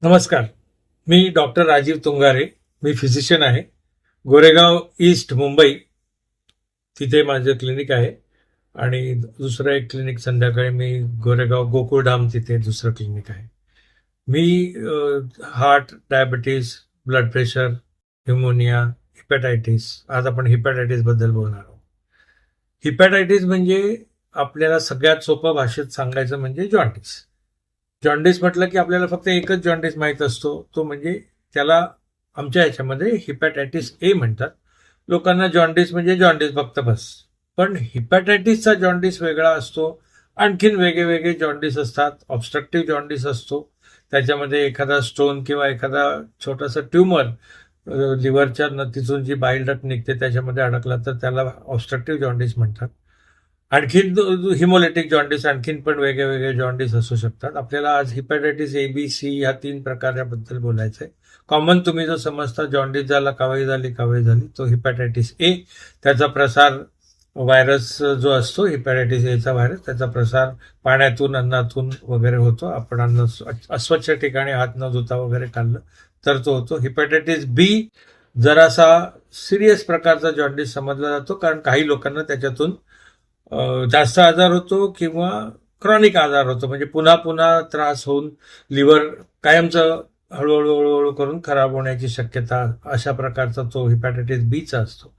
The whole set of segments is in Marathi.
नमस्कार. मी डॉक्टर राजीव तुंगारे. मी फिजिशियन आहे. गोरेगाव ईस्ट मुंबई तिथे माझं क्लिनिक आहे आणि दुसरं एक क्लिनिक संध्याकाळी मी गोरेगाव गोकुळधाम तिथे दुसरं क्लिनिक आहे. मी heart, diabetes, blood pressure, pneumonia, hepatitis, आज आपण हिपॅटायटिस बद्दल बोलणार आहोत. हिपॅटायटिस म्हणजे आपल्याला सगळ्यात सोपं भाषेत सांगायचं म्हणजे जॉन्डिस. जॉन्डिस म्हटलं की आपल्याला फक्त एकच जॉन्डिस माहीत असतो, तो म्हणजे त्याला आमच्या ह्याच्यामध्ये हिपॅटायटिस ए म्हणतात. लोकांना जॉन्डिस म्हणजे जॉन्डिस फक्त बस. पण हिपॅटायटिसचा जॉन्डिस वेगळा असतो. आणखीन वेगळे जॉन्डिस असतात. ऑब्स्ट्रक्टिव्ह जॉन्डिस असतो, त्याच्यामध्ये एखादा स्टोन किंवा एखादा छोटासा ट्यूमर लिव्हरच्या नतीतून जी बाईल डक्ट निघते त्याच्यामध्ये अडकला तर त्याला ऑब्स्ट्रक्टिव्ह जॉन्डिस म्हणतात. आणखीन हिमोलिटिक जॉन्डिस, आणखीन पण वेगळे जॉन्डिस असू शकतात. आपल्याला आज हिपॅटायटिस ए, बी, सी ह्या 3 प्रकाराबद्दल बोलायचं आहे. कॉमन तुम्ही जो समजता जॉन्डिस झाला, कावळी झाली, तो हिपॅटायटिस ए. त्याचा प्रसार व्हायरस जो असतो हिपॅटायटिस एचा व्हायरस, त्याचा प्रसार पाण्यातून, अन्नातून वगैरे होतो. आपण अन्न अस्वच्छ ठिकाणी हात न धुता वगैरे खाल्लं तर तो होतो. हिपॅटायटिस बी जरासा सिरियस प्रकारचा जॉन्डिस समजला जातो, कारण काही लोकांना त्याच्यातून जास्त आजार होतो किंवा क्रॉनिक आजार होतो, म्हणजे पुन्हा पुन्हा त्रास होऊन लिव्हर कायमचं हळूहळू करून खराब होण्याची शक्यता, अशा प्रकारचा तो हिपॅटायटिस बीचा असतो.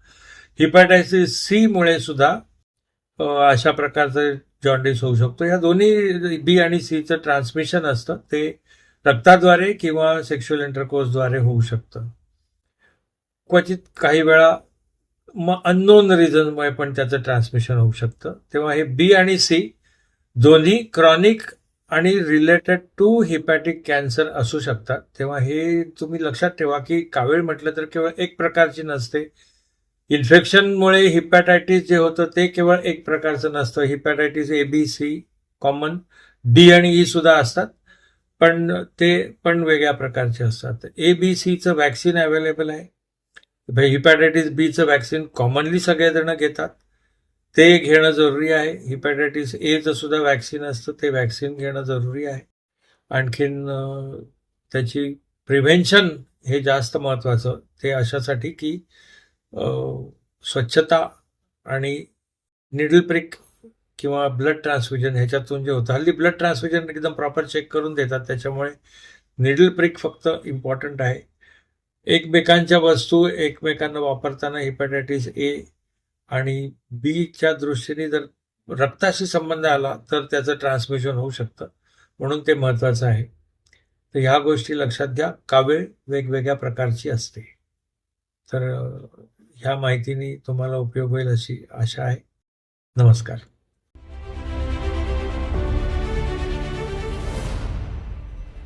हिपॅटायटिस सी मुळे सुद्धा अशा प्रकारचं जॉन्डिस होऊ शकतो. या दोन्ही बी आणि सीचं ट्रान्समिशन असतं, ते रक्ताद्वारे किंवा सेक्शुअल इंटरकोर्सद्वारे होऊ शकतं. क्वचित काही वेळा मग अननोन रिझनमुळे पण त्याचं ट्रान्समिशन होऊ शकतं. तेव्हा हे बी आणि सी दोन्ही क्रॉनिक आणि रिलेटेड टू हिपॅटिक कॅन्सर असू शकतात. तेव्हा हे तुम्ही लक्षात ठेवा की कावीळ म्हटलं तर केवळ एक प्रकारची नसते. इन्फेक्शनमुळे हिपॅटायटिस जे होतं ते केवळ एक प्रकारचं नसतं. हिपॅटायटिस ए, बी, सी कॉमन, डी आणि ई सुद्धा असतात, पण ते पण वेगळ्या प्रकारचे असतात. ए, बी, सीचं व्हॅक्सिन अवेलेबल आहे. हिपॅटायटिस बीचं व्हॅक्सिन कॉमनली सगळेजण घेतात, ते घेणं जरुरी आहे. हिपॅटायटिस एचं सुद्धा व्हॅक्सिन असतं, ते व्हॅक्सिन घेणं जरुरी आहे. आणखीन त्याची प्रिव्हेन्शन हे जास्त महत्त्वाचं. ते अशासाठी की स्वच्छता आणि निडल प्रिक किंवा ब्लड ट्रान्सफ्युजन ह्याच्यातून जे होतं, हल्ली ब्लड ट्रान्सफ्युजन एकदम प्रॉपर चेक करून देतात, त्याच्यामुळे निडल प्रिक फक्त इम्पॉर्टंट आहे. एकमेकांच्या वस्तू एकमेकांना वापरताना हिपॅटायटिस ए आणि बीच्या दृष्टीने जर रक्ताशी संबंध आला तर त्याचं ट्रान्समिशन होऊ शकतं, म्हणून ते महत्त्वाचं आहे. तर ह्या गोष्टी लक्षात घ्या. कावीळ वेगवेगळ्या प्रकारची असते. तर ह्या माहितीने तुम्हाला उपयोग होईल अशी आशा आहे. नमस्कार.